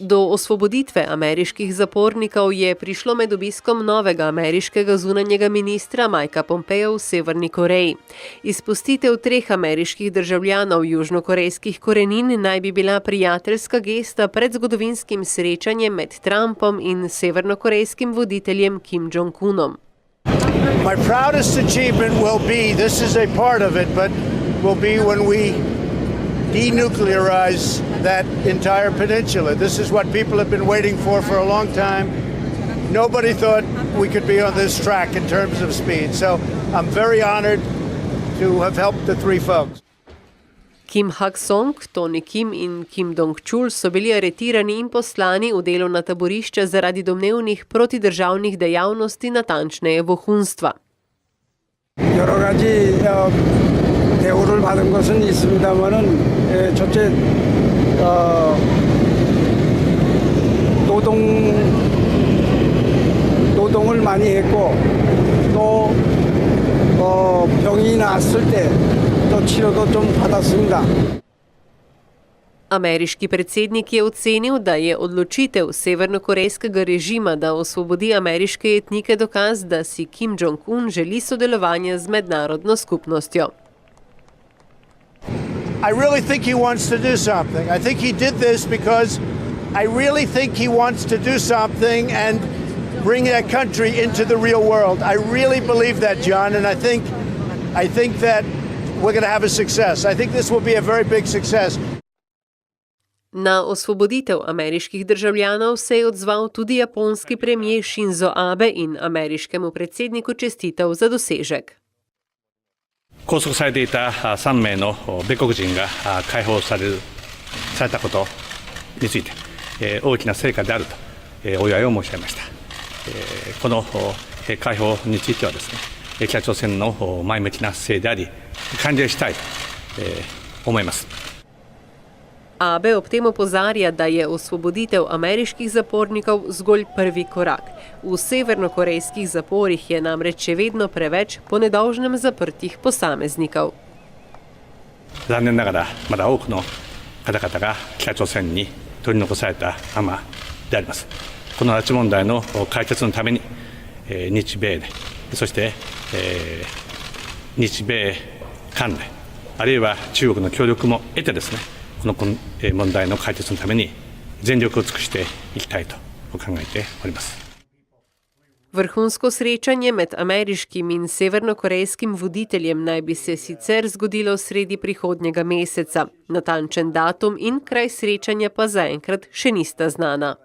Do osvoboditve ameriških zapornikov je prišlo med obiskom novega ameriškega zunanjega ministra Mikea Pompeja v Severni Koreji. Izpustitev 3 ameriških državljanov južnokorejskih korenin naj bi bila prijateljska gesta pred zgodovinskim srečanjem med Trumpom in severnokorejskim voditeljem Kim Jong-unom. My proudest achievement will be, this is a part of it, but will be when we denuclearize that entire peninsula. This is what people have been waiting for a long time. Nobody thought we could be on this track in terms of speed. So I'm very honored to have helped the 3 folks. Kim Hak-song, Tony Kim in Kim Dong-chul so bili aretirani in poslani v delovna taborišča zaradi domnevnih protidržavnih dejavnosti, natančneje vohunstva. 여러 가지 대우를 받은 것은 있습니다만은 첫째 노동을 많이 했고 또 병이 났을 때 또 치료도 좀 받았습니다. Ameriški predsednik je ocenil, da je odločitev severnokorejskega režima, da osvobodi ameriške etnike, dokaz, da si Kim Jong-un želi sodelovanja z mednarodno skupnostjo. I really think he wants to do something. I think he did this because I really think he wants to do something and bring that country into the real world. I really believe that, John, and I think that we're going to have a success. I think this will be a very big success. Na osvoboditev ameriških državljanov se je odzval tudi japonski premier Shinzo Abe in ameriškemu predsedniku čestital za dosežek. 拘束されていた3名の米国人が解放されたことについて大きな成果であるとお祝いを申し上げました。この解放についてはですね、北朝鮮の前向きな姿勢であり、歓迎したいと思います。Abe ob tem opozarja, da je osvoboditev ameriških zapornikov zgolj prvi korak. V severnokorejskih zaporih je namreč še vedno preveč po nedolžnem zaprtih posameznikov. 残念ながらまだ多くの方々が北朝鮮に取り残されたままであります。この拉致問題の解決のために日米で、そして日米韓で、あるいは中国の協力も得てですね、この問題の解決のために全力を尽くしていきたいと考えております。Vrhunsko srečanje med ameriškim in severnokorejskim voditeljem naj bi se sicer zgodilo sredi prihodnjega meseca. Natančen datum in kraj srečanja pa zaenkrat še nista znana.